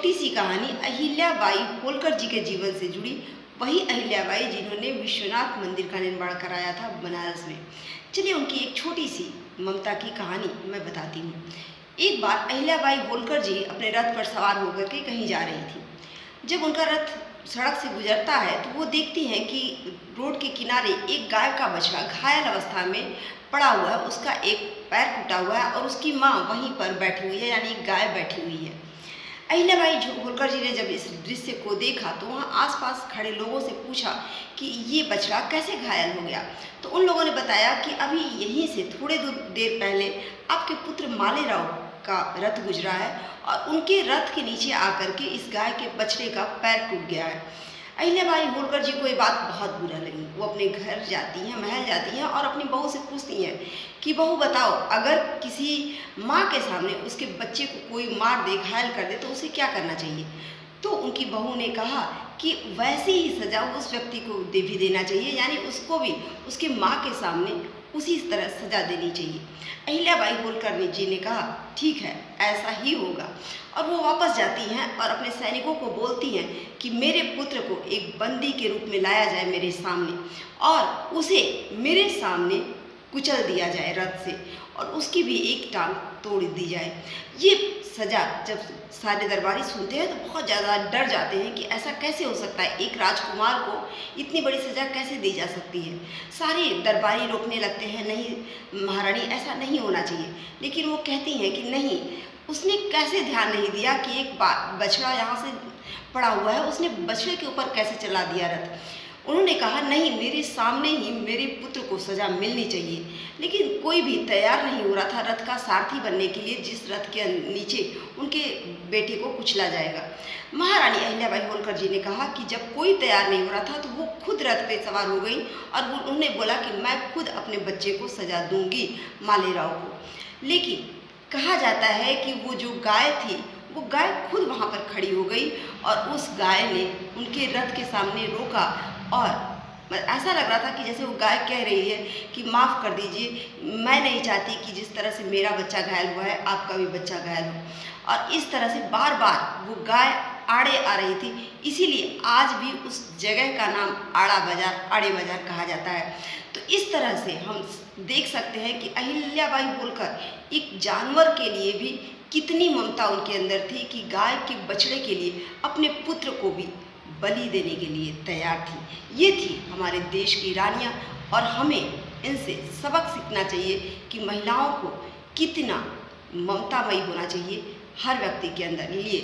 छोटी सी कहानी अहिल्याबाई होलकर जी के जीवन से जुड़ी, वही अहिल्याबाई जिन्होंने विश्वनाथ मंदिर का निर्माण कराया था बनारस में। चलिए उनकी एक छोटी सी ममता की कहानी मैं बताती हूँ। एक बार अहिल्याबाई होलकर जी अपने रथ पर सवार होकर के कहीं जा रही थी। जब उनका रथ सड़क से गुजरता है तो वो देखती हैं कि रोड के किनारे एक गाय का बछड़ा घायल अवस्था में पड़ा हुआ है, उसका एक पैर टूटा हुआ है और उसकी माँ वहीं पर बैठी हुई है, यानी एक गाय बैठी हुई है। अहिल्याबाई होलकर जी ने जब इस दृश्य को देखा तो वहाँ आसपास खड़े लोगों से पूछा कि ये बछड़ा कैसे घायल हो गया। तो उन लोगों ने बताया कि अभी यहीं से थोड़े देर पहले आपके पुत्र मालेराव का रथ गुजरा है और उनके रथ के नीचे आकर के इस गाय के बछड़े का पैर टूट गया है। अहिल्याबाई होलकर जी को ये बात बहुत बुरा लगी। वो अपने घर जाती हैं, महल जाती हैं और अपनी बहू से पूछती हैं कि बहू बताओ, अगर किसी माँ के सामने उसके बच्चे को कोई मार दे, घायल कर दे तो उसे क्या करना चाहिए। तो उनकी बहू ने कहा कि वैसी ही सज़ा उस व्यक्ति को भी देना चाहिए, यानी उसको भी उसके माँ के सामने उसी तरह सज़ा देनी चाहिए। अहिल्याबाई होलकर जी ने कहा ठीक है, ऐसा ही होगा। और वो वापस जाती हैं और अपने सैनिकों को बोलती हैं कि मेरे पुत्र को एक बंदी के रूप में लाया जाए मेरे सामने और उसे मेरे सामने कुचल दिया जाए रथ से और उसकी भी एक टांग तोड़ दी जाए। ये सज़ा जब सारे दरबारी सुनते हैं तो बहुत ज़्यादा डर जाते हैं कि ऐसा कैसे हो सकता है, एक राजकुमार को इतनी बड़ी सज़ा कैसे दी जा सकती है। सारे दरबारी रोकने लगते हैं, नहीं महारानी ऐसा नहीं होना चाहिए। लेकिन वो कहती हैं कि नहीं, उसने कैसे ध्यान नहीं दिया कि एक बछड़ा यहाँ से पड़ा हुआ है, उसने बछड़े के ऊपर कैसे चला दिया रथ। उन्होंने कहा नहीं, मेरे सामने ही मेरे पुत्र को सज़ा मिलनी चाहिए। लेकिन कोई भी तैयार नहीं हो रहा था रथ का सारथी बनने के लिए, जिस रथ के नीचे उनके बेटे को कुचला जाएगा। महारानी अहिल्याबाई होलकर जी ने कहा कि जब कोई तैयार नहीं हो रहा था तो वो खुद रथ पे सवार हो गई और उन्होंने बोला कि मैं खुद अपने बच्चे को सज़ा दूंगी, मालेराव को। लेकिन कहा जाता है कि वो जो गाय थी वो गाय खुद वहाँ पर खड़ी हो गई और उस गाय ने उनके रथ के सामने रोका और ऐसा लग रहा था कि जैसे वो गाय कह रही है कि माफ़ कर दीजिए, मैं नहीं चाहती कि जिस तरह से मेरा बच्चा घायल हुआ है आपका भी बच्चा घायल हो। और इस तरह से बार बार वो गाय आड़े आ रही थी, इसीलिए आज भी उस जगह का नाम आड़े बाजार कहा जाता है। तो इस तरह से हम देख सकते हैं कि अहिल्याबाई होलकर एक जानवर के लिए भी कितनी ममता उनके अंदर थी कि गाय के बछड़े के लिए अपने पुत्र को भी बलि देने के लिए तैयार थी। ये थी हमारे देश की रानियाँ और हमें इनसे सबक सीखना चाहिए कि महिलाओं को कितना ममतामयी होना चाहिए हर व्यक्ति के अंदर। लिए